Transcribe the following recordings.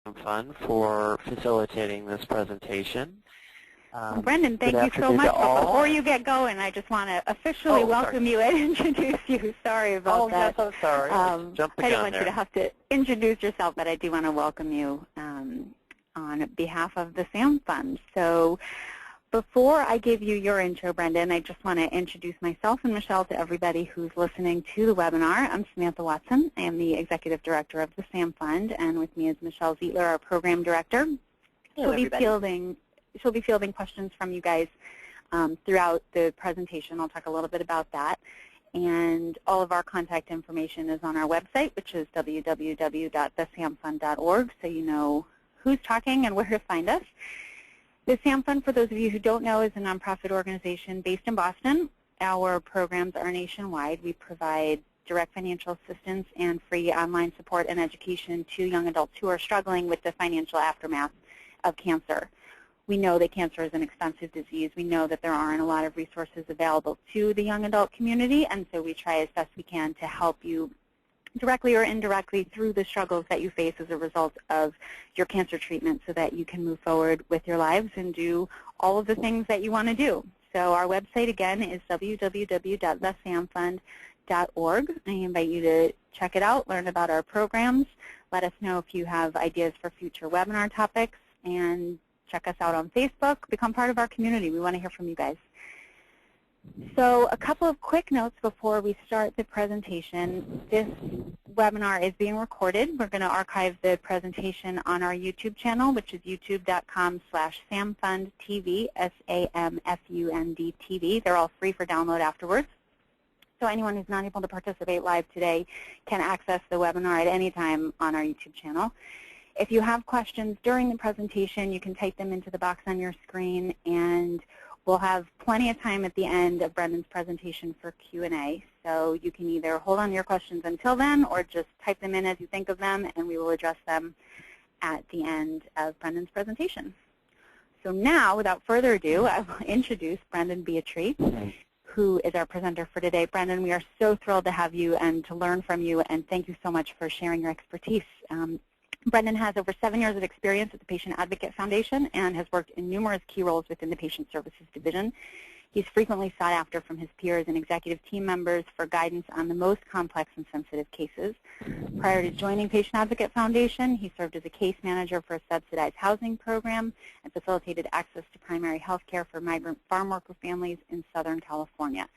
SAMFund for facilitating this presentation. Brendan, thank you so much. But before you get going, I just want to officially welcome you and introduce you. Sorry about that. Oh, yes, I'm sorry. Jump the gun I don't want there. you to have to introduce yourself, but I do want to welcome you on behalf of the SAMFund. So before I give you your intro, Brendan, I just want to introduce myself and Michelle to everybody who's listening to the webinar. I'm Samantha Watson. I am the Executive Director of the SAMFund, and with me is Michelle Zietler, our Program Director. Hello, She'll be fielding questions from you guys throughout the presentation. I'll talk a little bit about that. And all of our contact information is on our website, which is www.thesamfund.org, so you know who's talking and where to find us. The SAMFund, for those of you who don't know, is a nonprofit organization based in Boston. Our programs are nationwide. We provide direct financial assistance and free online support and education to young adults who are struggling with the financial aftermath of cancer. We know that cancer is an expensive disease. We know that there aren't a lot of resources available to the young adult community, and so we try as best we can to help you directly or indirectly through the struggles that you face as a result of your cancer treatment so that you can move forward with your lives and do all of the things that you want to do. So our website, again, is www.thesamfund.org. I invite you to check it out, learn about our programs, let us know if you have ideas for future webinar topics, and check us out on Facebook. Become part of our community. We want to hear from you guys. So a couple of quick notes before we start the presentation. This webinar is being recorded. We're going to archive the presentation on our YouTube channel, which is youtube.com/SAMFundTV, SAMFUND-TV. They're all free for download afterwards. So anyone who's not able to participate live today can access the webinar at any time on our YouTube channel. If you have questions during the presentation, you can type them into the box on your screen, and we'll have plenty of time at the end of Brendan's presentation for Q&A. So you can either hold on to your questions until then or just type them in as you think of them, and we will address them at the end of Brendan's presentation. So now, without further ado, I will introduce Brendan Beatrice, who is our presenter for today. Brendan, we are so thrilled to have you and to learn from you, and thank you so much for sharing your expertise. Brendan has over 7 years of experience at the Patient Advocate Foundation and has worked in numerous key roles within the Patient Services Division. He's frequently sought after from his peers and executive team members for guidance on the most complex and sensitive cases. Prior to joining Patient Advocate Foundation, he served as a case manager for a subsidized housing program and facilitated access to primary health care for migrant farm worker families in Southern California.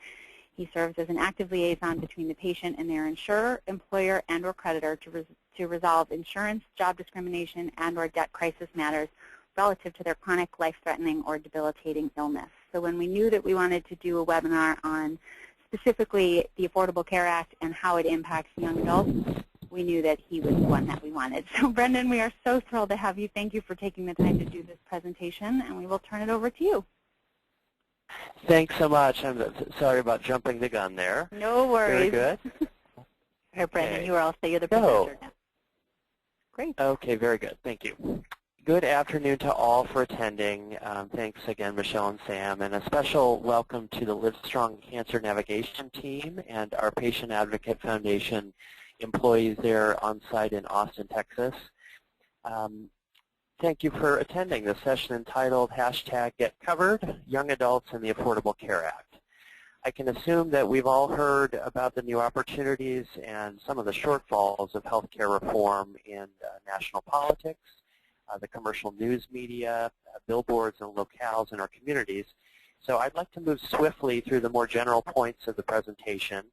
He serves as an active liaison between the patient and their insurer, employer, and or creditor to resolve insurance, job discrimination, and or debt crisis matters relative to their chronic, life-threatening, or debilitating illness. So when we knew that we wanted to do a webinar on specifically the Affordable Care Act and how it impacts young adults, we knew that he was the one that we wanted. So Brendan, we are so thrilled to have you. Thank you for taking the time to do this presentation, and we will turn it over to you. Thanks so much. I'm sorry about jumping the gun there. No worries. Very good. Here, Brendan, you are all say you're the presenter now. Great. Okay, very good. Thank you. Good afternoon to all for attending. Thanks again, Michelle and Sam, and a special welcome to the Livestrong Cancer Navigation Team and our Patient Advocate Foundation employees there on site in Austin, Texas. Thank you for attending the session entitled #GetCovered, Young Adults and the Affordable Care Act. I can assume that we've all heard about the new opportunities and some of the shortfalls of healthcare reform in national politics, the commercial news media, billboards and locales in our communities. So I'd like to move swiftly through the more general points of the presentation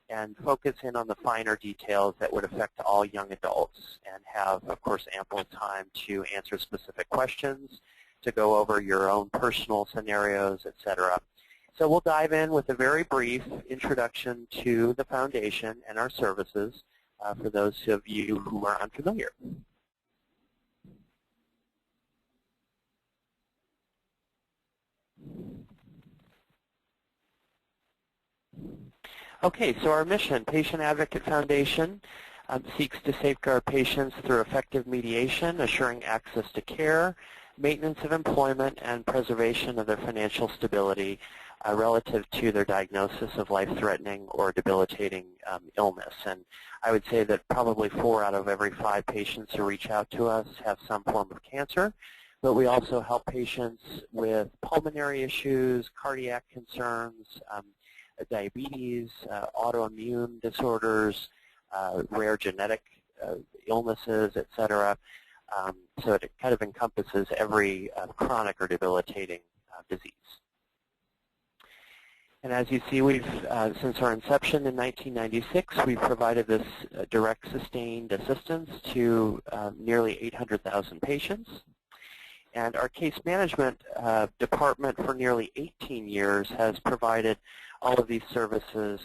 and focus in on the finer details that would affect all young adults and have, of course, ample time to answer specific questions, to go over your own personal scenarios, etc. So we'll dive in with a very brief introduction to the foundation and our services for those of you who are unfamiliar. Okay, so our mission, Patient Advocate Foundation, seeks to safeguard patients through effective mediation, assuring access to care, maintenance of employment, and preservation of their financial stability relative to their diagnosis of life-threatening or debilitating illness. And I would say that probably 4 out of every 5 patients who reach out to us have some form of cancer, but we also help patients with pulmonary issues, cardiac concerns, diabetes, autoimmune disorders, rare genetic illnesses, etc. So it kind of encompasses every chronic or debilitating disease. And as you see, we've, since our inception in 1996, we've provided this direct sustained assistance to nearly 800,000 patients. And our case management department for nearly 18 years has provided all of these services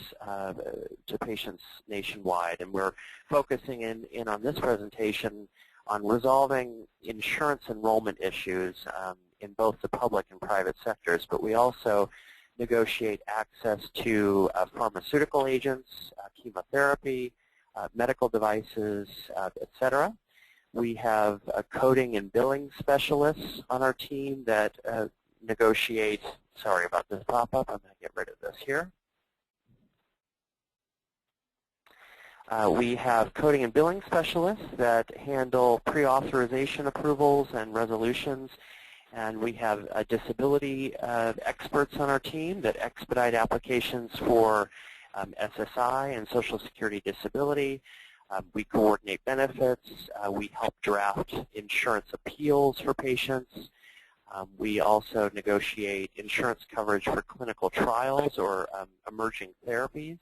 to patients nationwide. And we're focusing in on this presentation on resolving insurance enrollment issues in both the public and private sectors, but we also negotiate access to pharmaceutical agents, chemotherapy, medical devices, etc. We have coding and billing specialists on our team that negotiate, sorry about this pop-up, I'm going to get rid of this here. We have coding and billing specialists that handle pre-authorization approvals and resolutions, and we have disability experts on our team that expedite applications for SSI and Social Security disability. We coordinate benefits. We help draft insurance appeals for patients. We also negotiate insurance coverage for clinical trials or emerging therapies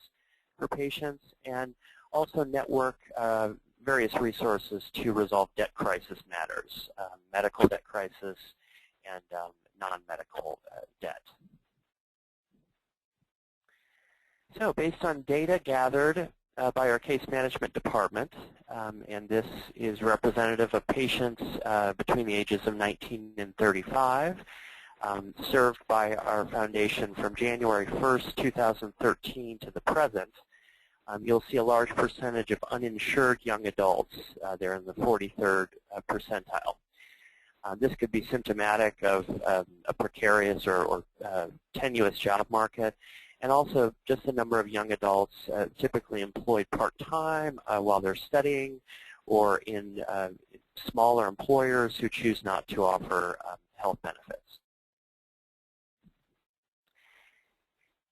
for patients, and also network various resources to resolve debt crisis matters, medical debt crisis, and non-medical debt. So based on data gathered by our case management department, and this is representative of patients between the ages of 19 and 35, served by our foundation from January 1st, 2013 to the present. You'll see a large percentage of uninsured young adults. They're in the 43rd percentile. This could be symptomatic of a precarious or tenuous job market, and also just the number of young adults typically employed part-time while they're studying, or in smaller employers who choose not to offer health benefits.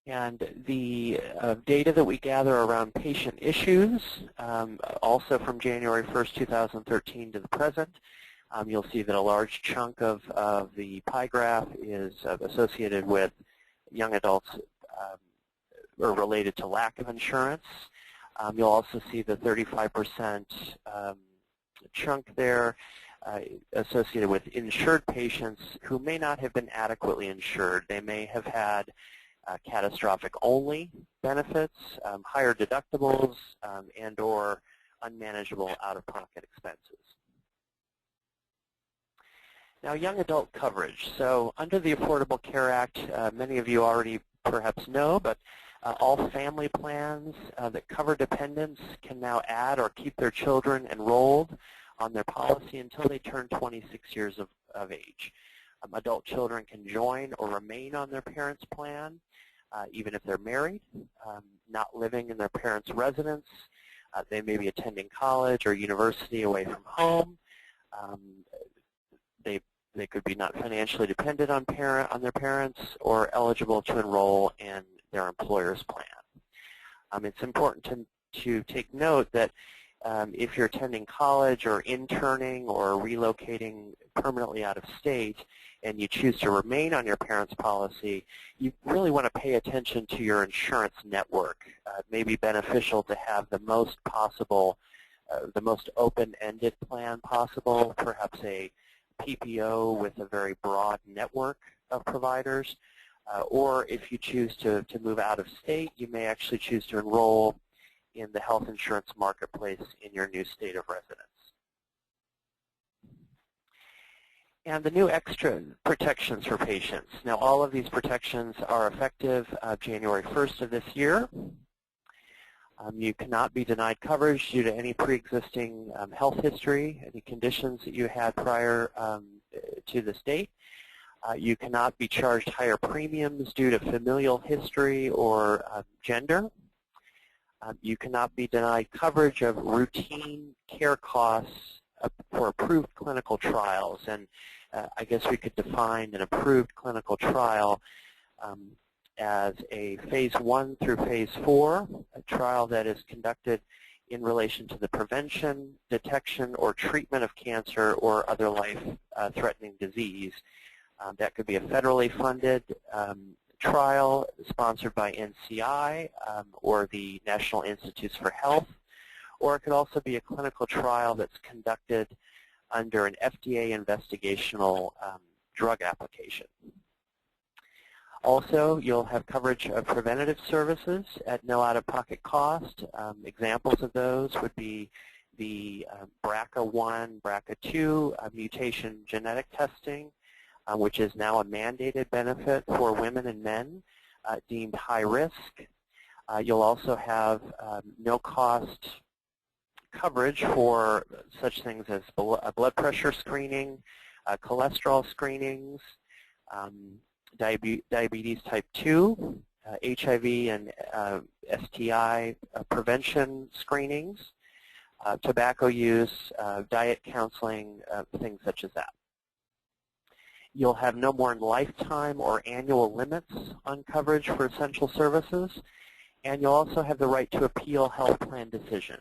And the data that we gather around patient issues, also from January 1st, 2013 to the present, you'll see that a large chunk of the pie graph is associated with young adults or related to lack of insurance. You'll also see the 35% chunk there associated with insured patients who may not have been adequately insured. They may have had catastrophic only benefits, higher deductibles, and or unmanageable out-of-pocket expenses. Now, young adult coverage. So under the Affordable Care Act, many of you already perhaps know, but all family plans that cover dependents can now add or keep their children enrolled on their policy until they turn 26 years of age. Adult children can join or remain on their parents' plan, even if they're married, not living in their parents' residence. They may be attending college or university away from home. They could be not financially dependent on their parents, or eligible to enroll in their employer's plan. It's important to take note that if you're attending college or interning or relocating permanently out of state and you choose to remain on your parents' policy, you really want to pay attention to your insurance network. It may be beneficial to have the most possible, the most open-ended plan possible, perhaps a PPO with a very broad network of providers, or if you choose to move out of state, you may actually choose to enroll in the health insurance marketplace in your new state of residence. And the new extra protections for patients. Now, all of these protections are effective January 1st of this year. You cannot be denied coverage due to any pre-existing health history, any conditions that you had prior to this date. You cannot be charged higher premiums due to familial history or gender. You cannot be denied coverage of routine care costs for approved clinical trials. And I guess we could define an approved clinical trial as a phase 1 through phase 4, a trial that is conducted in relation to the prevention, detection, or treatment of cancer or other life-threatening disease. That could be a federally funded trial sponsored by NCI or the National Institutes for Health, or it could also be a clinical trial that's conducted under an FDA investigational drug application. Also, you'll have coverage of preventative services at no out-of-pocket cost. Examples of those would be the BRCA1, BRCA2 mutation genetic testing, which is now a mandated benefit for women and men deemed high risk. You'll also have no-cost coverage for such things as blood pressure screening, cholesterol screenings, diabetes type 2, HIV and STI prevention screenings, tobacco use, diet counseling, things such as that. You'll have no more lifetime or annual limits on coverage for essential services, and you'll also have the right to appeal health plan decisions.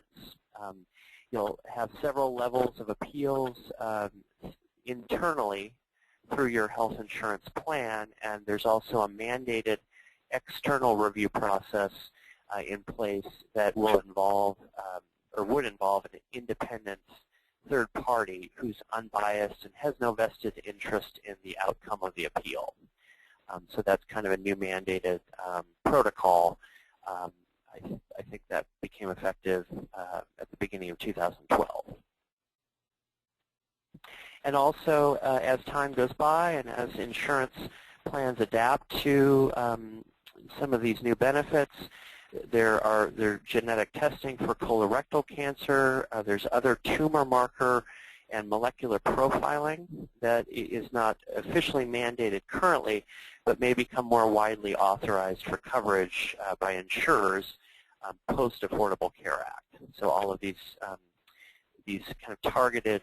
You'll have several levels of appeals internally through your health insurance plan, and there's also a mandated external review process in place that will involve or would involve an independent third party who's unbiased and has no vested interest in the outcome of the appeal. So that's kind of a new mandated protocol. I think that became effective at the beginning of 2012. And also, as time goes by and as insurance plans adapt to some of these new benefits, there's genetic testing for colorectal cancer. There's other tumor marker and molecular profiling that is not officially mandated currently, but may become more widely authorized for coverage by insurers post-Affordable Care Act. So all of these kind of targeted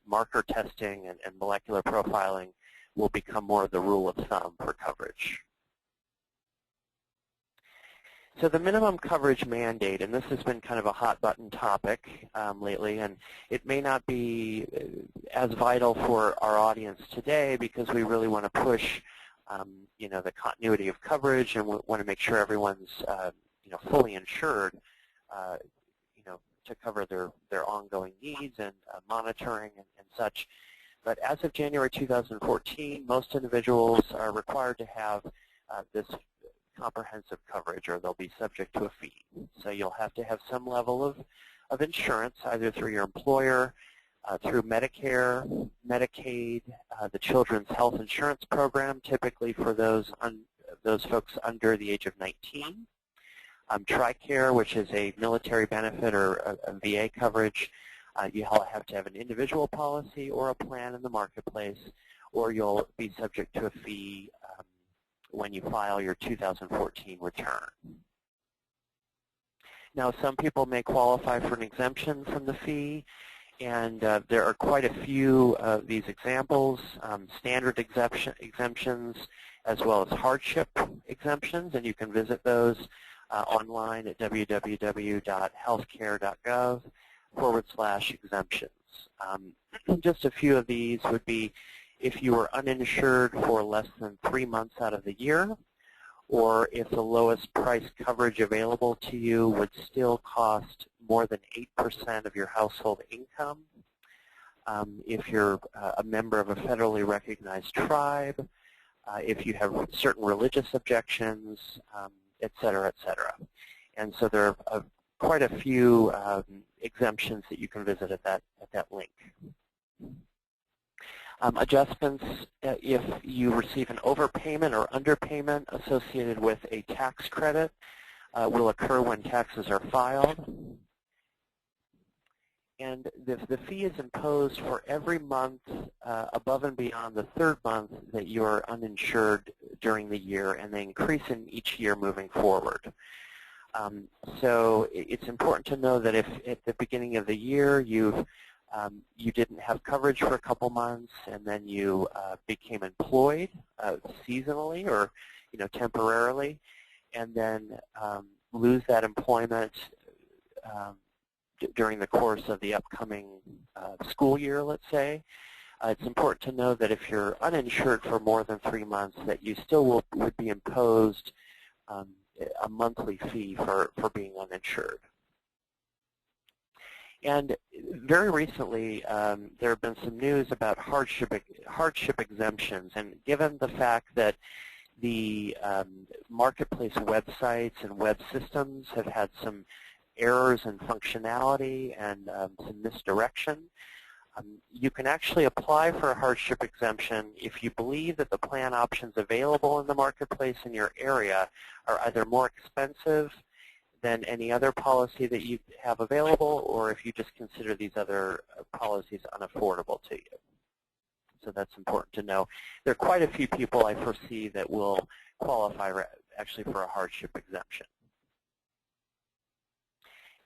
marker testing and molecular profiling will become more of the rule of thumb for coverage. So the minimum coverage mandate, and this has been kind of a hot button topic lately, and it may not be as vital for our audience today because we really want to push the continuity of coverage, and we want to make sure everyone's fully insured to cover their ongoing needs and monitoring and such. But as of January 2014, most individuals are required to have this comprehensive coverage, or they'll be subject to a fee. So you'll have to have some level of insurance, either through your employer, through Medicare, Medicaid, the Children's Health Insurance Program, typically for those folks under the age of 19. TRICARE, which is a military benefit or a VA coverage. You'll have to have an individual policy or a plan in the marketplace, or you'll be subject to a fee when you file your 2014 return. Now, some people may qualify for an exemption from the fee, and there are quite a few of these examples, standard exemptions as well as hardship exemptions, and you can visit those online at www.healthcare.gov/exemptions. Just a few of these would be if you were uninsured for less than 3 months out of the year, or if the lowest price coverage available to you would still cost more than 8% of your household income, if you're a member of a federally recognized tribe, if you have certain religious objections, et cetera, et cetera. And so there are quite a few exemptions that you can visit at that link. Adjustments, if you receive an overpayment or underpayment associated with a tax credit, will occur when taxes are filed. And the fee is imposed for every month above and beyond the third month that you're uninsured during the year, and they increase in each year moving forward. So it's important to know that if at the beginning of the year you didn't have coverage for a couple months, and then you became employed seasonally or temporarily, and then lose that employment during the course of the upcoming school year, let's say, it's important to know that if you're uninsured for more than 3 months, that you still would be imposed a monthly fee for being uninsured. And very recently, there have been some news about hardship exemptions, and given the fact that the marketplace websites and web systems have had some errors in functionality and some misdirection, you can actually apply for a hardship exemption if you believe that the plan options available in the marketplace in your area are either more expensive than any other policy that you have available, or if you just consider these other policies unaffordable to you. So that's important to know. There are quite a few people I foresee that will qualify actually for a hardship exemption.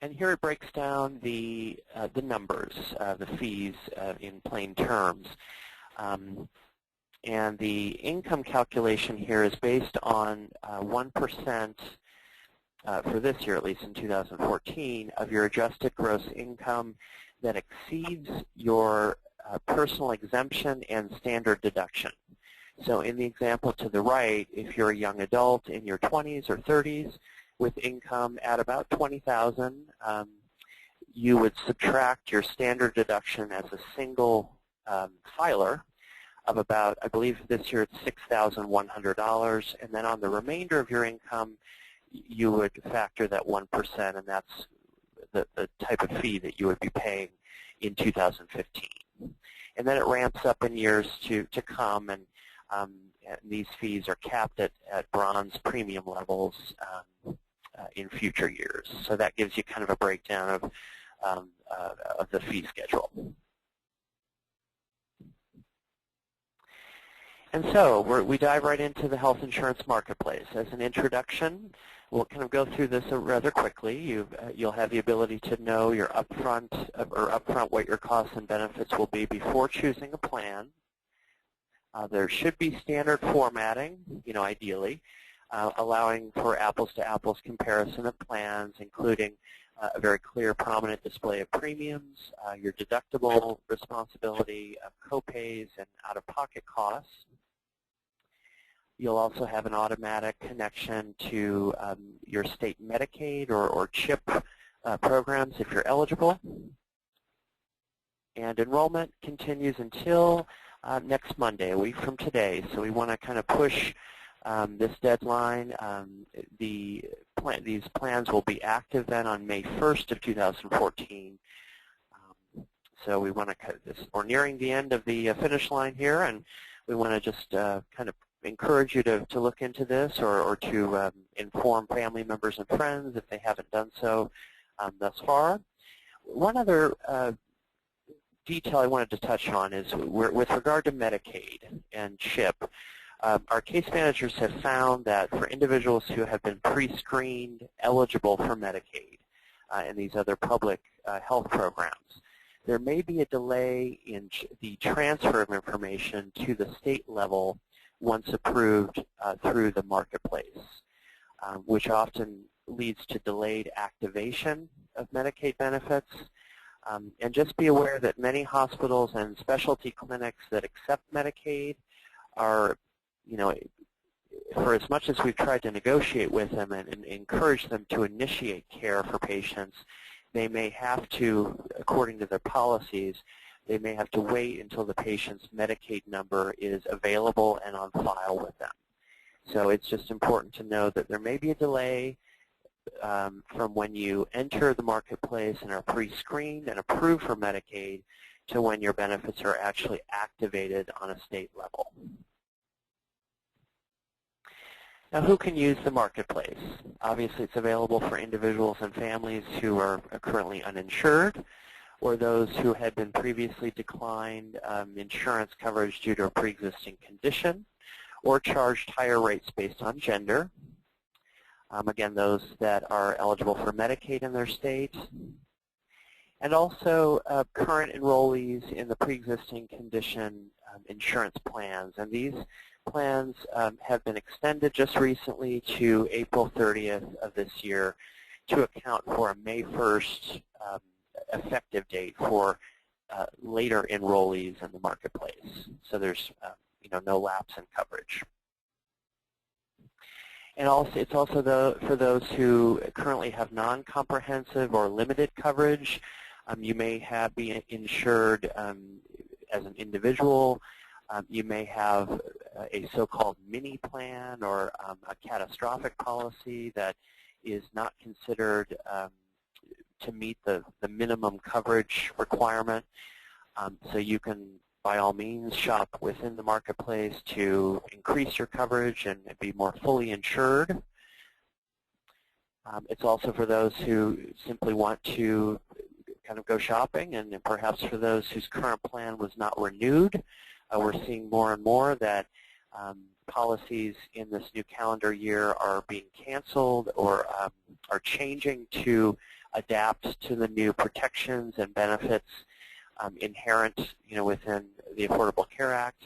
And here it breaks down the numbers, the fees in plain terms. And the income calculation here is based on 1% for this year, at least in 2014, of your adjusted gross income that exceeds your personal exemption and standard deduction. So in the example to the right, if you're a young adult in your 20s or 30s with income at about $20,000, you would subtract your standard deduction as a single filer of about, I believe this year it's $6,100, and then on the remainder of your income, you would factor that 1%, and that's the type of fee that you would be paying in 2015. And then it ramps up in years to come, and these fees are capped at bronze premium levels in future years. So that gives you kind of a breakdown of the fee schedule. And so we dive right into the health insurance marketplace. As an introduction, we'll kind of go through this rather quickly. You'll have the ability to know your upfront what your costs and benefits will be before choosing a plan. There should be standard formatting, ideally, allowing for apples-to-apples comparison of plans, including a very clear, prominent display of premiums, your deductible responsibility, co-pays, and out-of-pocket costs. You'll also have an automatic connection to your state Medicaid or CHIP programs if you're eligible. And enrollment continues until next Monday, a week from today. So we want to kind of push this deadline. These plans will be active then on May 1st of 2014. So we want to cut this. We're nearing the end of the finish line here, and we want to just kind of encourage you to look into this or to inform family members and friends if they haven't done so thus far. One other detail I wanted to touch on is with regard to Medicaid and CHIP. Our case managers have found that for individuals who have been pre-screened eligible for Medicaid and these other public health programs, there may be a delay in the transfer of information to the state level once approved through the marketplace, which often leads to delayed activation of Medicaid benefits. And just be aware that many hospitals and specialty clinics that accept Medicaid are, for as much as we've tried to negotiate with them and encourage them to initiate care for patients, they may have to, according to their policies, they may have to wait until the patient's Medicaid number is available and on file with them. So it's just important to know that there may be a delay from when you enter the marketplace and are pre-screened and approved for Medicaid to when your benefits are actually activated on a state level. Now, who can use the marketplace? Obviously, it's available for individuals and families who are currently uninsured. or those who had been previously declined insurance coverage due to a pre-existing condition, or charged higher rates based on gender. Again, those that are eligible for Medicaid in their state. And also current enrollees in the pre-existing condition insurance plans. And these plans have been extended just recently to April 30th of this year to account for a May 1st effective date for later enrollees in the marketplace. So there's no lapse in coverage. And also, it's also for those who currently have non-comprehensive or limited coverage. You may be insured as an individual. You may have a so-called mini plan or a catastrophic policy that is not considered to meet the minimum coverage requirement. So you can, by all means, shop within the marketplace to increase your coverage and be more fully insured. It's also for those who simply want to kind of go shopping, and perhaps for those whose current plan was not renewed. We're seeing more and more that policies in this new calendar year are being canceled or are changing to adapt to the new protections and benefits inherent within the Affordable Care Act.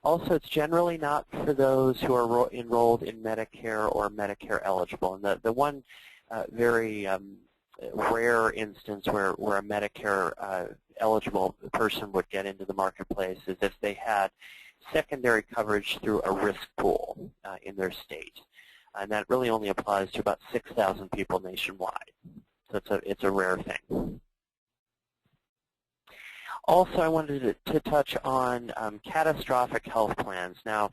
Also, it's generally not for those who are enrolled in Medicare or Medicare eligible. And the one very rare instance where a Medicare eligible person would get into the marketplace is if they had secondary coverage through a risk pool in their state. And that really only applies to about 6,000 people nationwide. So it's a rare thing. Also, I wanted to touch on catastrophic health plans. Now,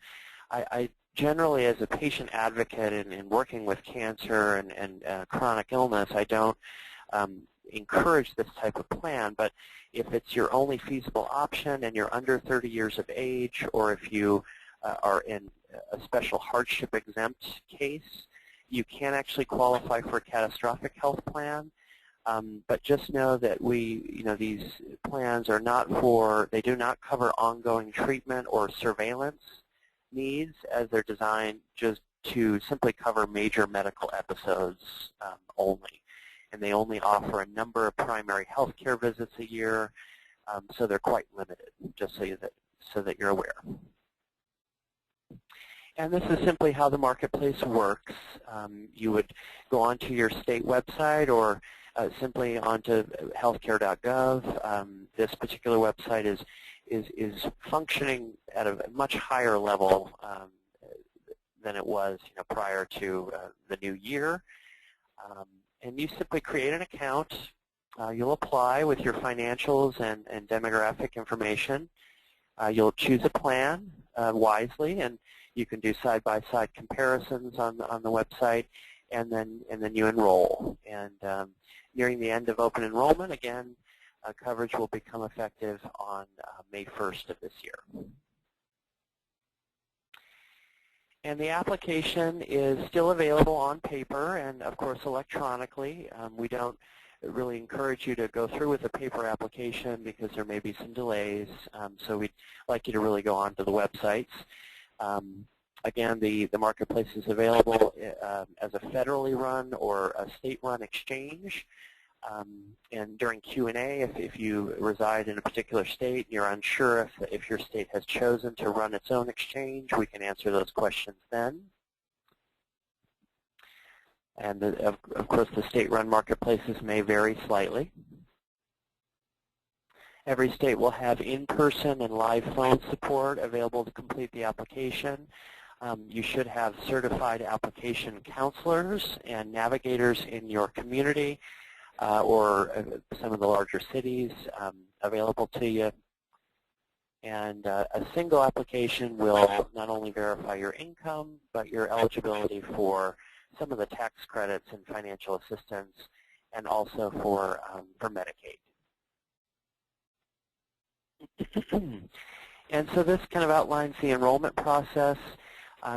I generally, as a patient advocate in working with cancer and chronic illness, I don't encourage this type of plan, but if it's your only feasible option and you're under 30 years of age, or if you are in a special hardship exempt case, you can actually qualify for a catastrophic health plan. But just know that these plans are not they do not cover ongoing treatment or surveillance needs, as they're designed just to simply cover major medical episodes only. And they only offer a number of primary health care visits a year, so they're quite limited, just so that you're aware. And this is simply how the marketplace works. You would go onto your state website or simply onto healthcare.gov. This particular website is functioning at a much higher level than it was prior to the new year. And you simply create an account. You'll apply with your financials and demographic information. You'll choose a plan wisely, and you can do side-by-side comparisons on the website, and then you enroll. And nearing the end of open enrollment, again, coverage will become effective on May 1st of this year. And the application is still available on paper and, of course, electronically. We don't really encourage you to go through with a paper application because there may be some delays. So we'd like you to really go onto the websites. Again, the marketplace is available as a federally run or a state-run exchange. And during Q&A, if you reside in a particular state and you're unsure if your state has chosen to run its own exchange, we can answer those questions then. And of course, the state-run marketplaces may vary slightly. Every state will have in-person and live phone support available to complete the application. You should have certified application counselors and navigators in your community or some of the larger cities available to you. And a single application will not only verify your income, but your eligibility for some of the tax credits and financial assistance, and also for Medicaid. And so this kind of outlines the enrollment process.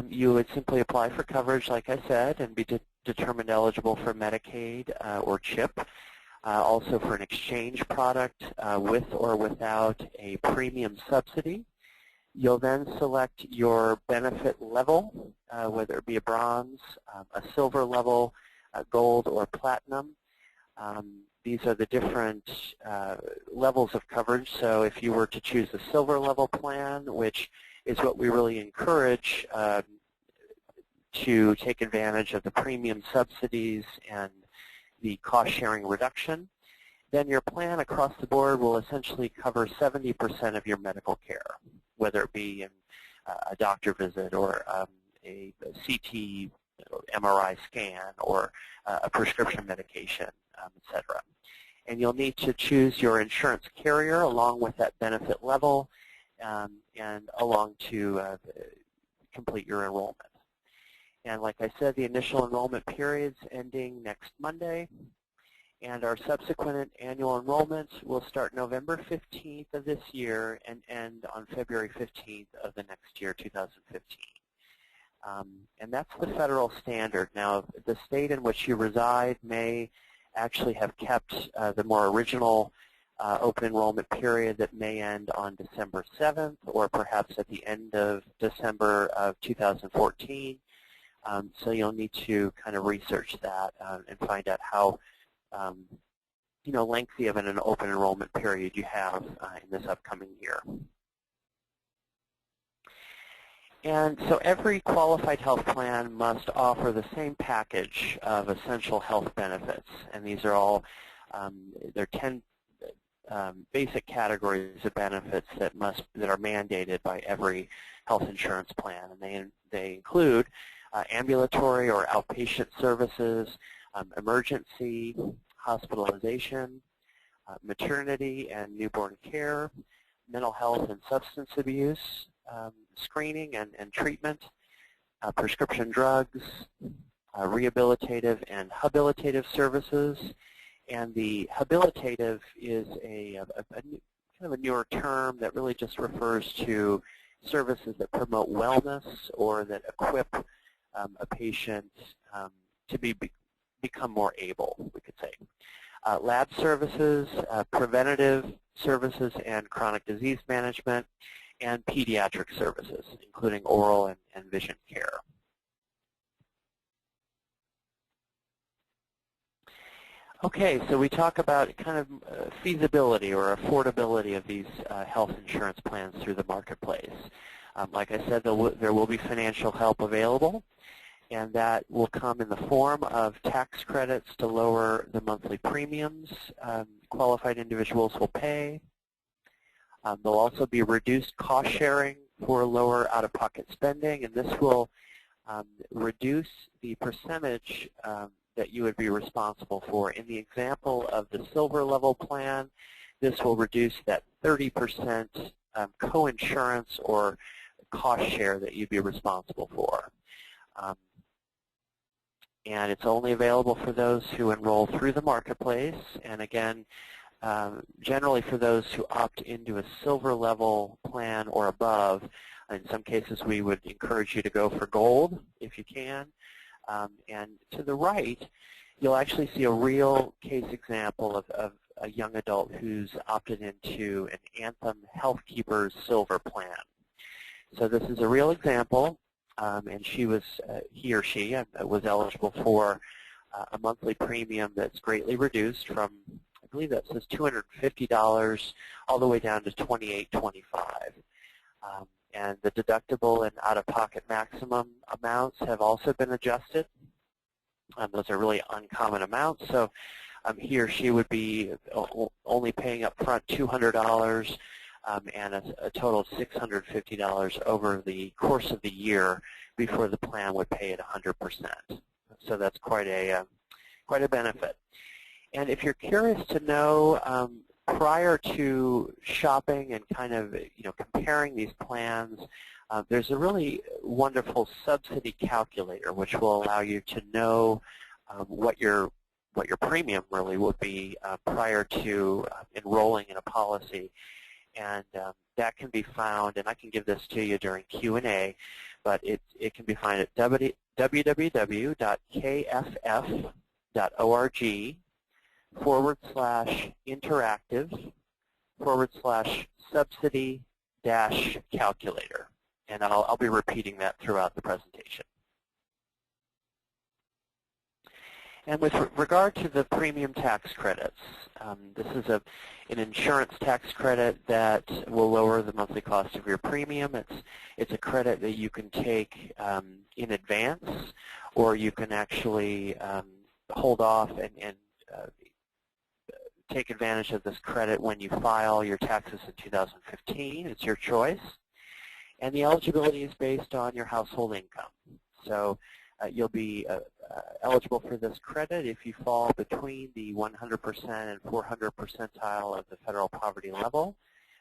You would simply apply for coverage, like I said, and be determined eligible for Medicaid or CHIP. also for an exchange product with or without a premium subsidy. You'll then select your benefit level, whether it be a bronze, a silver level, a gold, or platinum. These are the different levels of coverage. So if you were to choose the silver level plan, which is what we really encourage to take advantage of the premium subsidies and the cost-sharing reduction, then your plan across the board will essentially cover 70% of your medical care, whether it be in a doctor visit or a CT, MRI scan, or a prescription medication, etc. And you'll need to choose your insurance carrier along with that benefit level and along to complete your enrollment. And like I said, the initial enrollment period's ending next Monday, and our subsequent annual enrollment will start November 15th of this year and end on February 15th of the next year, 2015. And that's the federal standard. Now, the state in which you reside may actually have kept the more original open enrollment period that may end on December 7th or perhaps at the end of December of 2014. So you'll need to kind of research that and find out how lengthy of an open enrollment period you have in this upcoming year. And so every qualified health plan must offer the same package of essential health benefits, and these are all, there are 10 basic categories of benefits that are mandated by every health insurance plan, and they include ambulatory or outpatient services, emergency, hospitalization, maternity and newborn care, mental health and substance abuse, screening and treatment, prescription drugs, rehabilitative and habilitative services. And the habilitative is kind of a newer term that really just refers to services that promote wellness or that equip a patient to become more able, we could say. Lab services, preventative services and chronic disease management, and pediatric services, including oral and vision care. Okay, so we talk about kind of feasibility or affordability of these health insurance plans through the marketplace. Like I said, there will be financial help available, and that will come in the form of tax credits to lower the monthly premiums qualified individuals will pay. There'll also be reduced cost sharing for lower out-of-pocket spending, and this will reduce the percentage that you would be responsible for. In the example of the silver level plan, this will reduce that 30% co-insurance or cost share that you'd be responsible for. And it's only available for those who enroll through the marketplace, and again, generally for those who opt into a silver level plan or above. In some cases we would encourage you to go for gold if you can. And to the right, you'll actually see a real case example of a young adult who's opted into an Anthem Healthkeepers Silver plan. So this is a real example, and he or she was eligible for a monthly premium that's greatly reduced from, I believe that says $250 all the way down to $28.25. And the deductible and out-of-pocket maximum amounts have also been adjusted. Those are really uncommon amounts, so he or she would be only paying up front $200 and a total of $650 over the course of the year before the plan would pay at 100%. So that's quite a benefit. And if you're curious to know, prior to shopping and kind of comparing these plans, there's a really wonderful subsidy calculator which will allow you to know what your premium really would be prior to enrolling in a policy. And that can be found, and I can give this to you during Q&A, but it can be found at www.kff.org/subsidy. /interactive/subsidy-calculator. And I'll be repeating that throughout the presentation. And with regard to the premium tax credits, this is an insurance tax credit that will lower the monthly cost of your premium. It's a credit that you can take in advance, or you can actually hold off and take advantage of this credit when you file your taxes in 2015. It's your choice. And the eligibility is based on your household income. So you'll be eligible for this credit if you fall between the 100% and 400 percentile of the federal poverty level,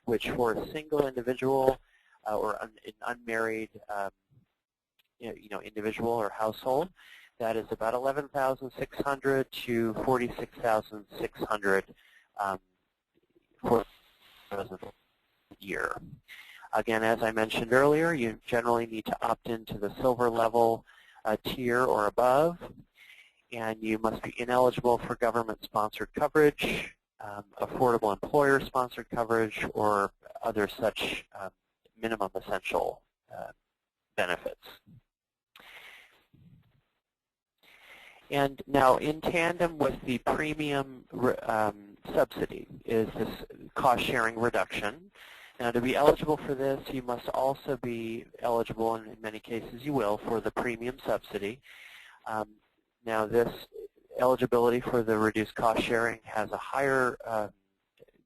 which for a single individual or an unmarried individual or household, that is about $11,600 to $46,600 for a year. Again, as I mentioned earlier, you generally need to opt into the silver level tier or above, and you must be ineligible for government-sponsored coverage, affordable employer-sponsored coverage, or other such minimum essential benefits. And now, in tandem with the premium subsidy is this cost-sharing reduction. Now, to be eligible for this, you must also be eligible, and in many cases you will, for the premium subsidy. Now, this eligibility for the reduced cost sharing has a higher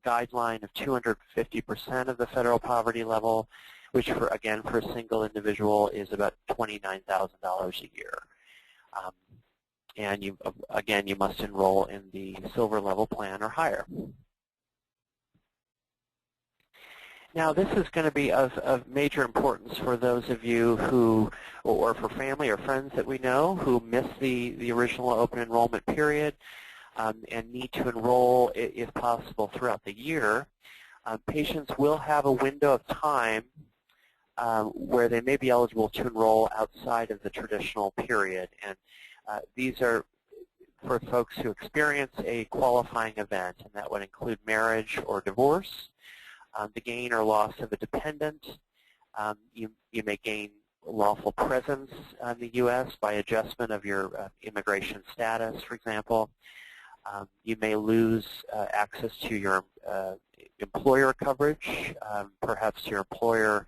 guideline of 250% of the federal poverty level, which, again, for a single individual is about $29,000 a year. And again, you must enroll in the silver level plan or higher. Now, this is going to be of major importance for those of you who, or for family or friends that we know, who missed the original open enrollment period and need to enroll, if possible, throughout the year. Patients will have a window of time where they may be eligible to enroll outside of the traditional period. And these are for folks who experience a qualifying event, and that would include marriage or divorce, the gain or loss of a dependent. You may gain lawful presence in the U.S. by adjustment of your immigration status, for example. You may lose access to your employer coverage. Perhaps your employer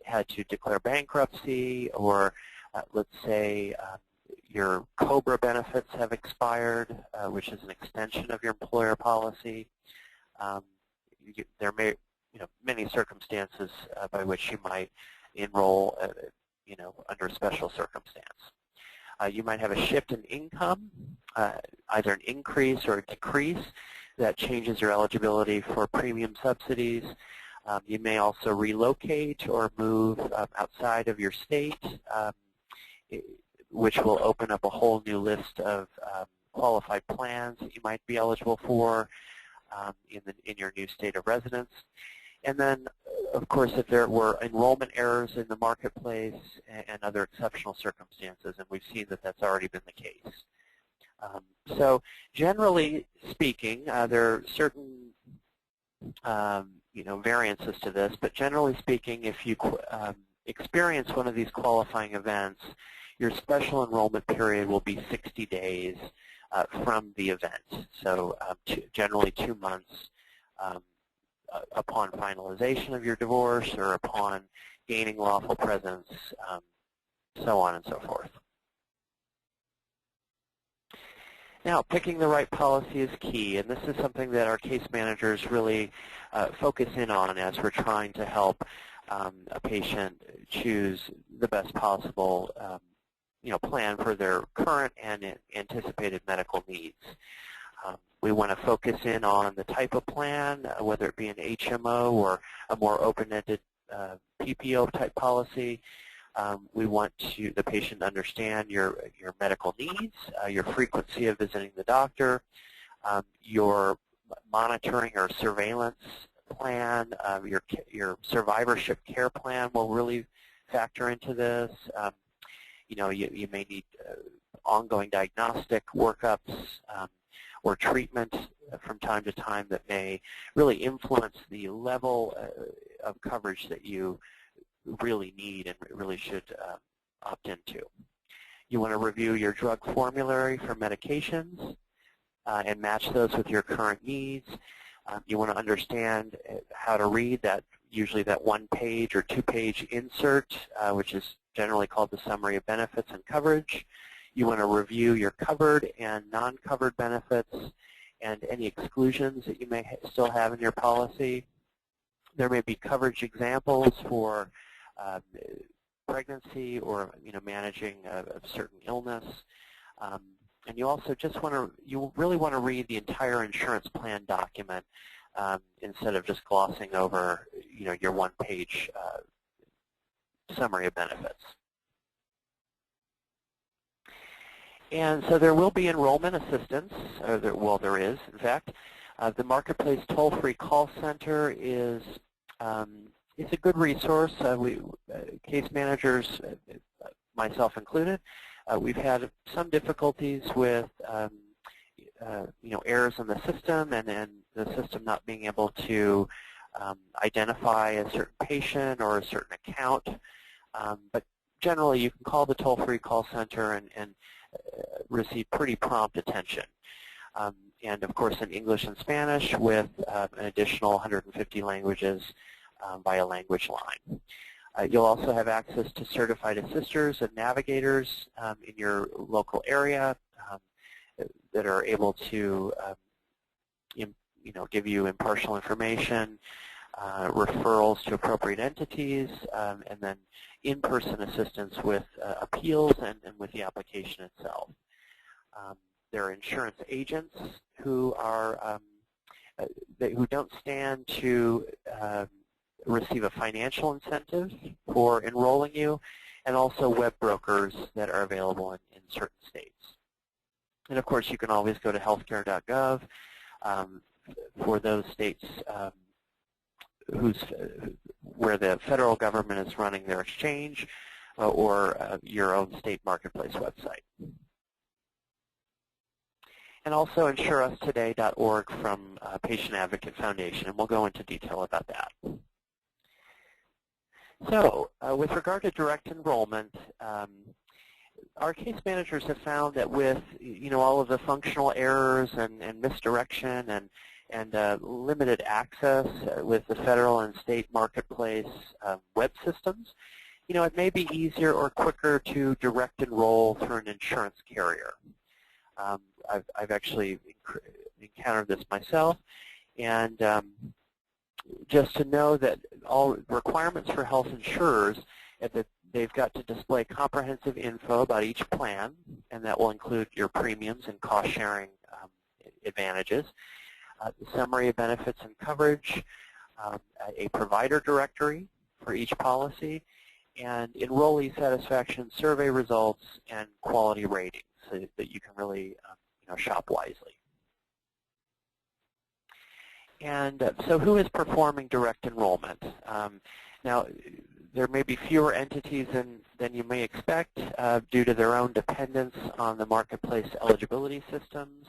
had to declare bankruptcy, or let's say your COBRA benefits have expired, which is an extension of your employer policy. There may many circumstances by which you might enroll, under a special circumstance. You might have a shift in income, either an increase or a decrease that changes your eligibility for premium subsidies. You may also relocate or move outside of your state, which will open up a whole new list of qualified plans that you might be eligible for in your new state of residence. And then, of course, if there were enrollment errors in the marketplace and other exceptional circumstances, and we've seen that that's already been the case. So generally speaking, there are certain variances to this, but generally speaking, if you experience one of these qualifying events, your special enrollment period will be 60 days from the event. So generally 2 months upon finalization of your divorce or upon gaining lawful presence, so on and so forth. Now, picking the right policy is key, and this is something that our case managers really focus in on as we're trying to help a patient choose the best possible plan for their current and anticipated medical needs. We want to focus in on the type of plan, whether it be an HMO or a more open-ended PPO type policy. We want the patient to understand your medical needs, your frequency of visiting the doctor, your monitoring or surveillance plan, your survivorship care plan will really factor into this. You may need ongoing diagnostic workups. or treatment from time to time that may really influence the level of coverage that you really need and really should opt into. You want to review your drug formulary for medications and match those with your current needs. You want to understand how to read that, usually that one-page or two-page insert, which is generally called the Summary of Benefits and Coverage. You want to review your covered and non-covered benefits and any exclusions that you may still have in your policy. There may be coverage examples for pregnancy or managing a certain illness. And you also you really want to read the entire insurance plan document instead of just glossing over your one-page summary of benefits. And so there will be enrollment assistance, there is, in fact. The Marketplace toll-free call center is a good resource. Case managers, myself included, we've had some difficulties with errors in the system and the system not being able to identify a certain patient or a certain account. But generally, you can call the toll-free call center and receive pretty prompt attention. And of course in English and Spanish with an additional 150 languages via language line. You'll also have access to certified assisters and navigators in your local area that are able to give you impartial information, referrals to appropriate entities, and then in-person assistance with appeals and with the application itself. There are insurance agents who are who don't stand to receive a financial incentive for enrolling you, and also web brokers that are available in certain states. And of course, you can always go to healthcare.gov for those states where the federal government is running their exchange or your own state marketplace website. And also insureUsToday.org from Patient Advocate Foundation, and we'll go into detail about that. So with regard to direct enrollment, our case managers have found that with all of the functional errors and misdirection and limited access with the federal and state marketplace web systems, it may be easier or quicker to direct enroll through an insurance carrier. I've actually encountered this myself, and just to know that all requirements for health insurers, that they've got to display comprehensive info about each plan, and that will include your premiums and cost-sharing advantages, the summary of benefits and coverage, a provider directory for each policy, and enrollee satisfaction survey results and quality ratings so that you can really shop wisely. And so who is performing direct enrollment? Now, there may be fewer entities than you may expect due to their own dependence on the marketplace eligibility systems.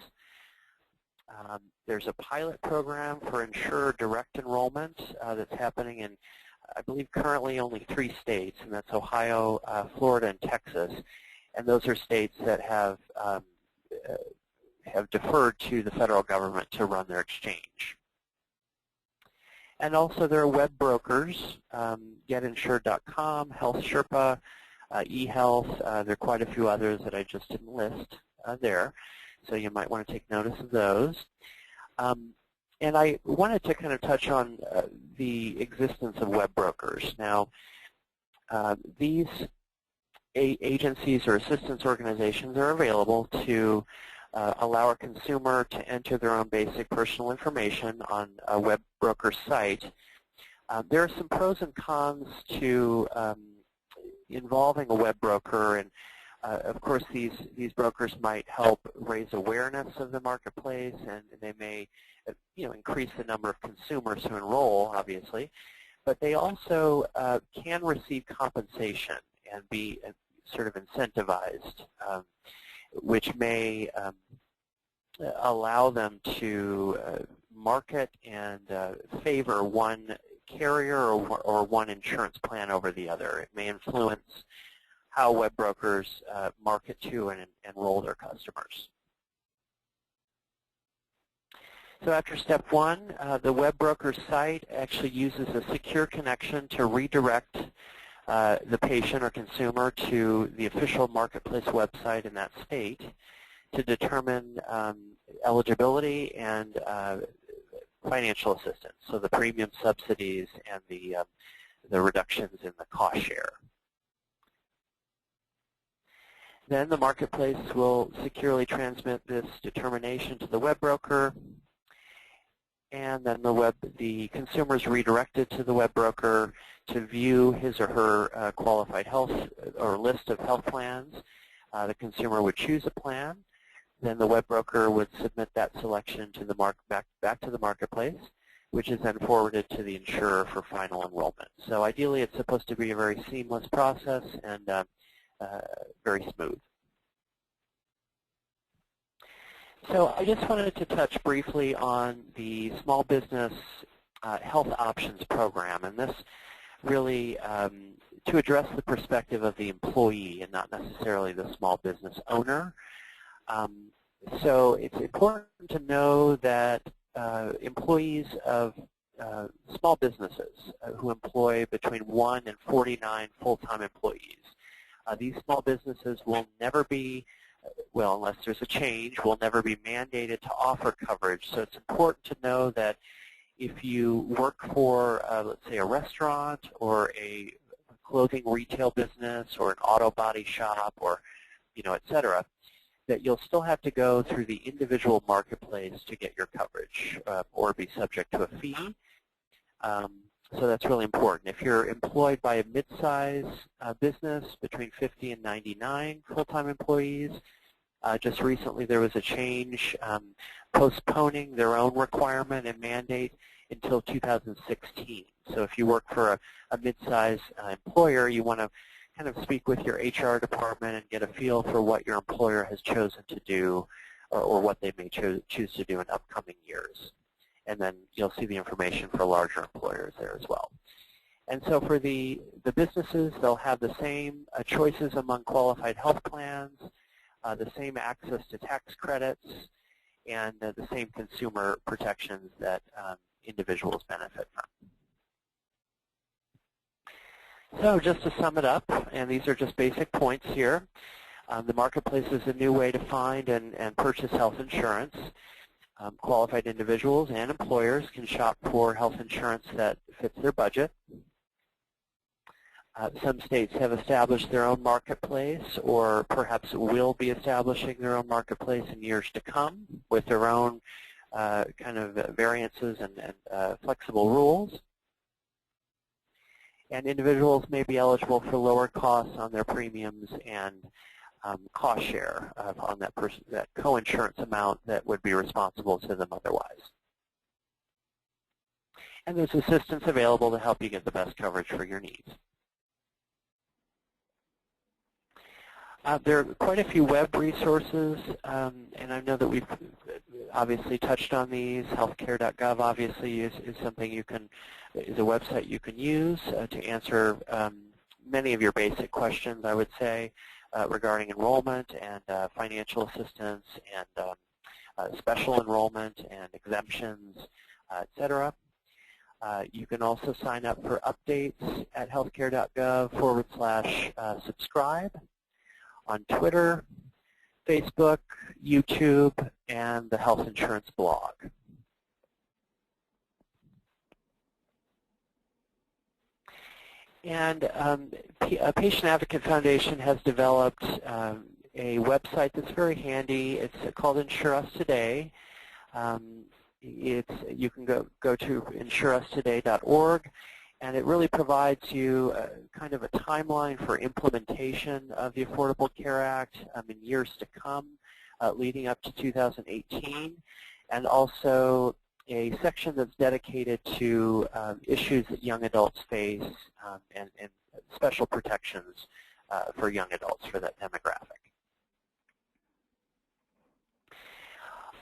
There's a pilot program for insurer direct enrollment that's happening in, I believe, currently only 3 states, and that's Ohio, Florida, and Texas. And those are states that have deferred to the federal government to run their exchange. And also there are web brokers, getinsured.com, Health Sherpa, eHealth. There are quite a few others that I just didn't list there, so you might want to take notice of those. And I wanted to kind of touch on the existence of web brokers. Now, these agencies or assistance organizations are available to allow a consumer to enter their own basic personal information on a web broker site. There are some pros and cons to involving a web broker, and of course these brokers might help raise awareness of the marketplace, and they may increase the number of consumers who enroll, obviously, but they also can receive compensation and be sort of incentivized, which may allow them to market and favor one carrier or one insurance plan over the other. It may influence how web brokers market to and enroll their customers. So after step one, the web broker site actually uses a secure connection to redirect the patient or consumer to the official marketplace website in that state to determine eligibility and financial assistance, so the premium subsidies and the reductions in the cost share. Then the marketplace will securely transmit this determination to the web broker, and then the consumer is redirected to the web broker to view his or her qualified health or list of health plans. The consumer would choose a plan. Then the web broker would submit that selection to the back to the marketplace, which is then forwarded to the insurer for final enrollment. So ideally, it's supposed to be a very seamless process and very smooth. So I just wanted to touch briefly on the Small Business Health Options Program, and this really to address the perspective of the employee and not necessarily the small business owner. So it's important to know that employees of small businesses who employ between 1 and 49 full-time employees, these small businesses will never be, well, unless there's a change, will never be mandated to offer coverage. So it's important to know that if you work for, let's say, a restaurant or a clothing retail business or an auto body shop or, et cetera, that you'll still have to go through the individual marketplace to get your coverage or be subject to a fee. So that's really important. If you're employed by a mid-size business between 50 and 99 full-time employees, just recently there was a change postponing their own requirement and mandate until 2016. So if you work for a mid-size employer, you want to kind of speak with your HR department and get a feel for what your employer has chosen to do or what they may choose to do in upcoming years. And then you'll see the information for larger employers there as well. And so for the businesses, they'll have the same choices among qualified health plans, the same access to tax credits, and the same consumer protections that individuals benefit from. So just to sum it up, and these are just basic points here, the marketplace is a new way to find and purchase health insurance. Qualified individuals and employers can shop for health insurance that fits their budget. Some states have established their own marketplace or perhaps will be establishing their own marketplace in years to come with their own kind of variances and flexible rules. And individuals may be eligible for lower costs on their premiums and cost share on that co-insurance amount that would be responsible to them otherwise. And there's assistance available to help you get the best coverage for your needs. There are quite a few web resources, and I know that we've obviously touched on these. Healthcare.gov obviously is something is a website you can use to answer many of your basic questions, I would say, regarding enrollment and financial assistance and special enrollment and exemptions, et cetera. You can also sign up for updates at healthcare.gov/subscribe on Twitter, Facebook, YouTube, and the Health Insurance blog. And a Patient Advocate Foundation has developed a website that's very handy. It's called Insure Us Today. You can go to insureUsToday.org, and it really provides you kind of a timeline for implementation of the Affordable Care Act in years to come, leading up to 2018, and also a section that's dedicated to issues that young adults face and special protections for young adults for that demographic.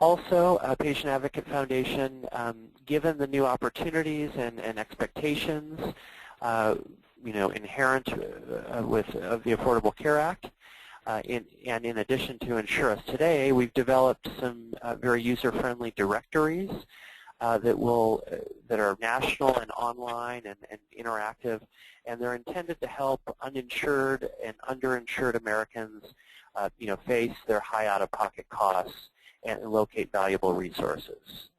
Also, Patient Advocate Foundation, given the new opportunities and expectations, inherent of the Affordable Care Act, and in addition to Insurers today, we've developed some very user-friendly directories that are national and online and interactive, and they're intended to help uninsured and underinsured Americans, face their high out-of-pocket costs and locate valuable resources.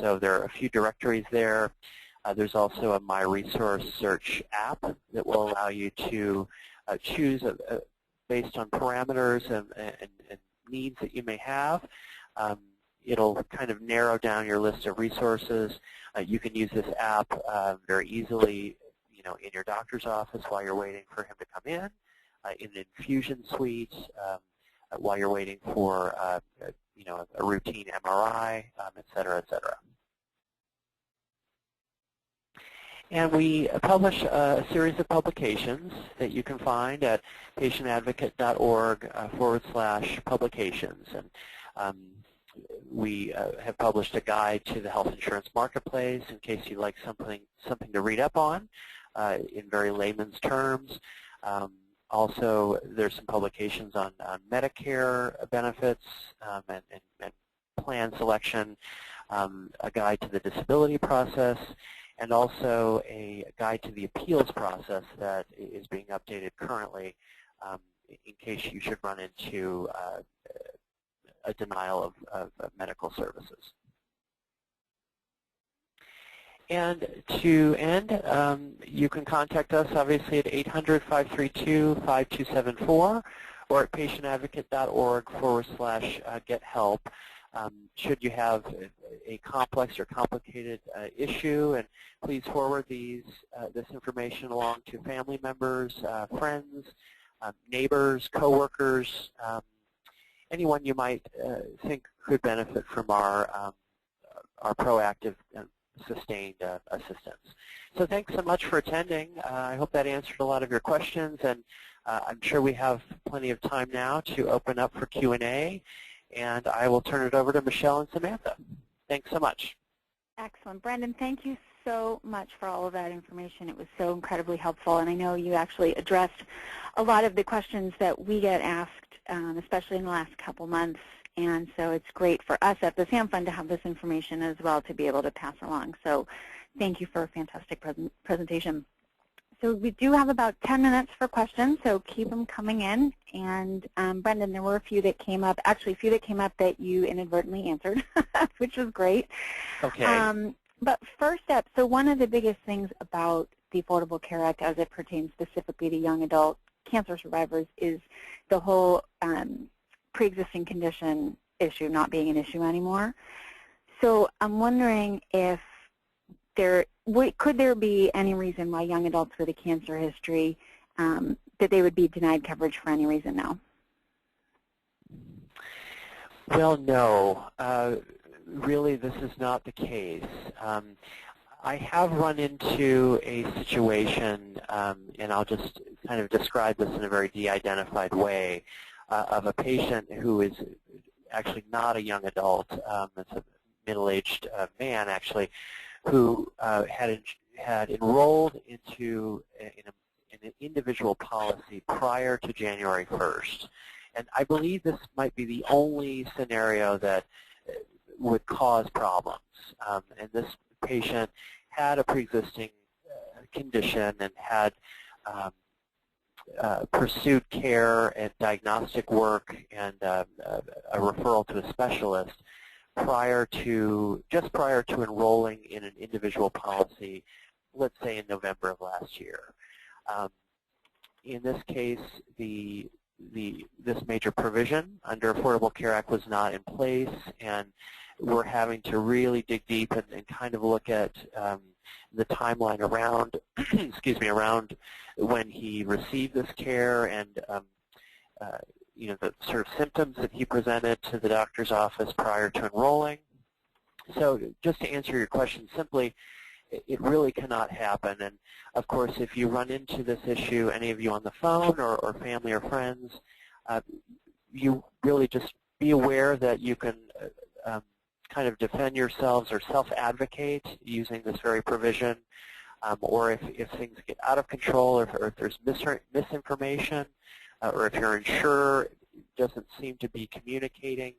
So there are a few directories there. There's also a My Resource Search app that will allow you to choose based on parameters and needs that you may have. It'll kind of narrow down your list of resources. You can use this app very easily, in your doctor's office while you're waiting for him to come in an infusion suite, while you're waiting for a routine MRI, et cetera, et cetera. And we publish a series of publications that you can find at patientadvocate.org/publications. And we have published a guide to the health insurance marketplace in case you'd like something to read up on in very layman's terms. Also, there's some publications on Medicare benefits and plan selection, a guide to the disability process, and also a guide to the appeals process that is being updated currently in case you should run into a denial of medical services. And to end, you can contact us obviously at 800-532-5274 or at patientadvocate.org/get-help. Should you have a complex or complicated issue, and please forward this information along to family members, friends, neighbors, coworkers, anyone you might think could benefit from our proactive sustained assistance. So thanks so much for attending. I hope that answered a lot of your questions, and I'm sure we have plenty of time now to open up for Q&A, and I will turn it over to Michelle and Samantha. Thanks so much. Excellent. Brandon, thank you so much for all of that information. It was so incredibly helpful, and I know you actually addressed a lot of the questions that we get asked, especially in the last couple months. And so it's great for us at the SAMFund to have this information as well to be able to pass along. So thank you for a fantastic presentation. So we do have about 10 minutes for questions, so keep them coming in. And Brendan, there were a few that came up, actually a few that came up that you inadvertently answered, which was great. Okay. But first up, so one of the biggest things about the Affordable Care Act as it pertains specifically to young adult cancer survivors is the whole pre-existing condition issue not being an issue anymore. So I'm wondering if could there be any reason why young adults with a cancer history that they would be denied coverage for any reason now? Well, no. Really, this is not the case. I have run into a situation, and I'll just kind of describe this in a very de-identified way, of a patient who is actually not a young adult. It's a middle-aged man, actually, who had enrolled into an individual policy prior to January 1st. And I believe this might be the only scenario that would cause problems. And this patient had a pre-existing condition and had pursued care and diagnostic work and a referral to a specialist just prior to enrolling in an individual policy, let's say in November of last year. In this case, this major provision under Affordable Care Act was not in place, and we're having to really dig deep and kind of look at the timeline around, excuse me, around when he received this care and the sort of symptoms that he presented to the doctor's office prior to enrolling. So just to answer your question simply, it really cannot happen. And of course, if you run into this issue, any of you on the phone or family or friends, you really just be aware that you can kind of defend yourselves or self-advocate using this very provision, or if things get out of control, or if there's misinformation, or if your insurer doesn't seem to be communicating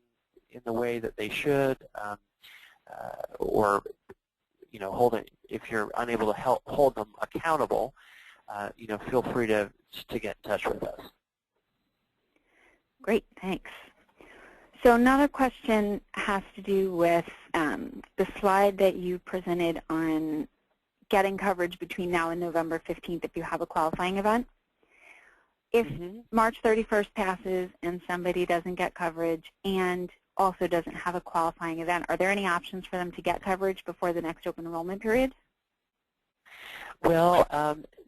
in the way that they should, or if you're unable to hold them accountable, feel free to get in touch with us. Great, thanks. So another question has to do with the slide that you presented on getting coverage between now and November 15th if you have a qualifying event. If March 31st passes and somebody doesn't get coverage and also doesn't have a qualifying event, are there any options for them to get coverage before the next open enrollment period? Well,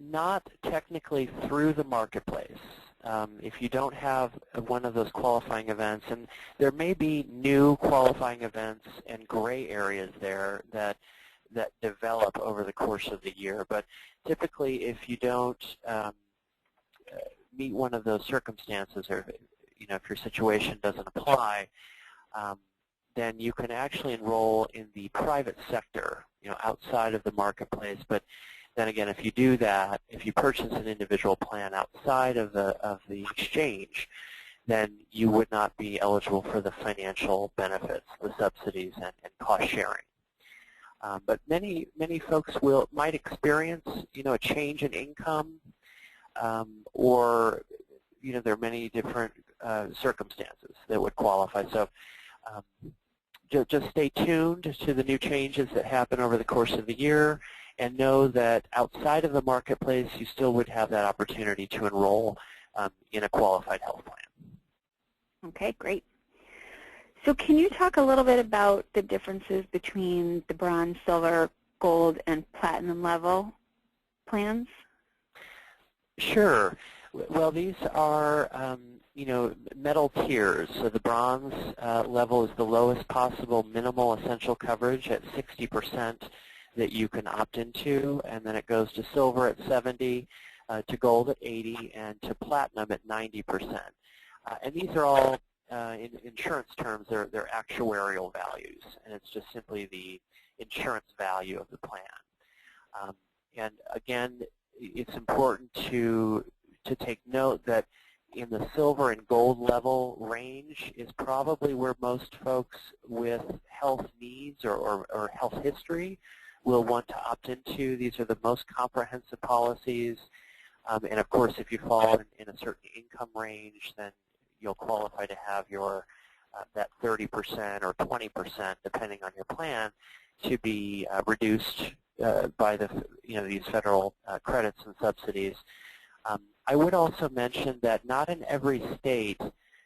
not technically through the marketplace. If you don't have one of those qualifying events, and there may be new qualifying events and gray areas there that develop over the course of the year, but typically if you don't meet one of those circumstances, or if your situation doesn't apply, then you can actually enroll in the private sector, outside of the marketplace. But then again, if you do that, if you purchase an individual plan outside of the exchange, then you would not be eligible for the financial benefits, the subsidies, and cost sharing. But many folks might experience, a change in income, or there are many different circumstances that would qualify. So just stay tuned to the new changes that happen over the course of the year, and know that outside of the marketplace, you still would have that opportunity to enroll in a qualified health plan. Okay, great. So can you talk a little bit about the differences between the bronze, silver, gold, and platinum level plans? Sure. Well, these are, metal tiers. So the bronze level is the lowest possible minimal essential coverage at 60% that you can opt into, and then it goes to silver at 70%, to gold at 80%, and to platinum at 90%. And these are all, in insurance terms, they're actuarial values, and it's just simply the insurance value of the plan. And again, it's important to take note that in the silver and gold level range is probably where most folks with health needs or health history will want to opt into. These are the most comprehensive policies, and of course if you fall in a certain income range, then you'll qualify to have your that 30% or 20%, depending on your plan, to be reduced by these federal credits and subsidies. I would also mention that not in every state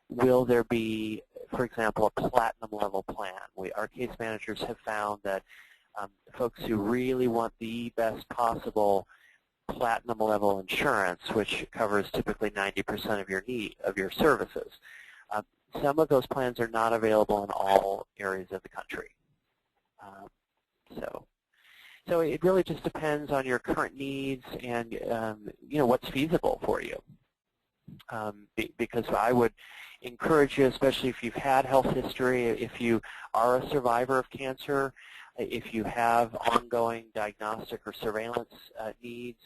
will there be, for example, a platinum level plan. Our case managers have found that folks who really want the best possible platinum level insurance, which covers typically 90% of your services, some of those plans are not available in all areas of the country. So it really just depends on your current needs and what's feasible for you. Because I would encourage you, especially if you've had health history, if you are a survivor of cancer, if you have ongoing diagnostic or surveillance needs,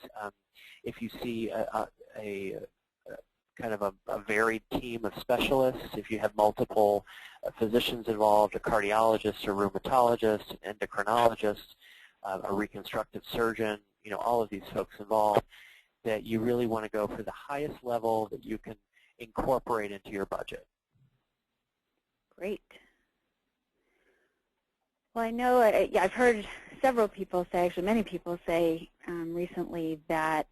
if you see a kind of a varied team of specialists, if you have multiple physicians involved, a cardiologist, a rheumatologist, an endocrinologist, a reconstructive surgeon, all of these folks involved, that you really want to go for the highest level that you can incorporate into your budget. Great. Well, I know, I've heard several people say, actually many people say recently that,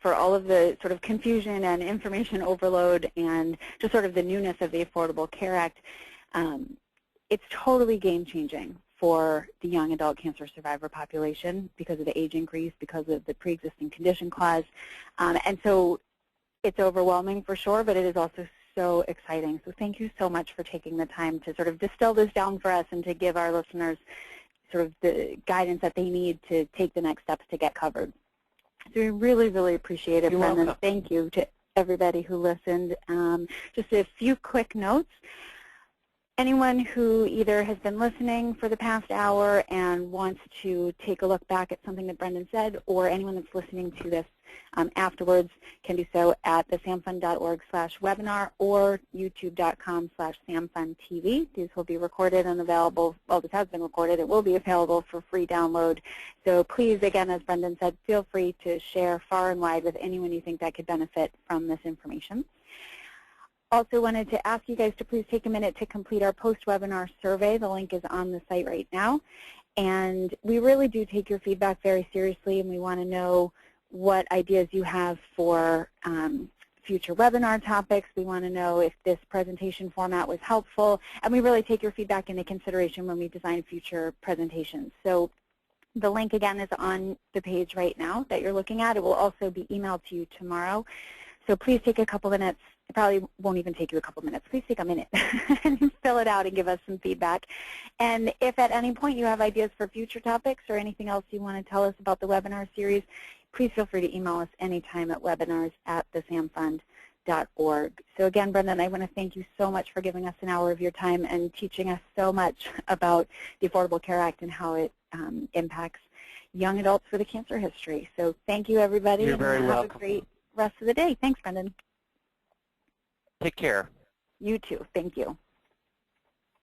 for all of the sort of confusion and information overload and just sort of the newness of the Affordable Care Act, it's totally game-changing for the young adult cancer survivor population because of the age increase, because of the pre-existing condition clause. And so it's overwhelming for sure, but it is also so exciting. So thank you so much for taking the time to sort of distill this down for us and to give our listeners sort of the guidance that they need to take the next steps to get covered. So we really, really appreciate it, You're Brendan. welcome. Thank you to everybody who listened. Just a few quick notes. Anyone who either has been listening for the past hour and wants to take a look back at something that Brendan said, or anyone that's listening to this afterwards can do so at the samfund.org/webinar or youtube.com/samfundtv. These will be recorded and available. Well, this has been recorded. It will be available for free download. So please, again, as Brendan said, feel free to share far and wide with anyone you think that could benefit from this information. Also wanted to ask you guys to please take a minute to complete our post-webinar survey. The link is on the site right now. And we really do take your feedback very seriously, and we want to know what ideas you have for future webinar topics. We want to know if this presentation format was helpful, and we really take your feedback into consideration when we design future presentations. So the link, again, is on the page right now that you're looking at. It will also be emailed to you tomorrow. So please take a couple minutes. It probably won't even take you a couple minutes. Please take a minute and fill it out and give us some feedback. And if at any point you have ideas for future topics or anything else you want to tell us about the webinar series, please feel free to email us anytime at webinars@thesamfund.org. So again, Brendan, I want to thank you so much for giving us an hour of your time and teaching us so much about the Affordable Care Act and how it impacts young adults with a cancer history. So thank you, everybody. You're very welcome. Have a great rest of the day. Thanks, Brendan. Take care. You too. Thank you.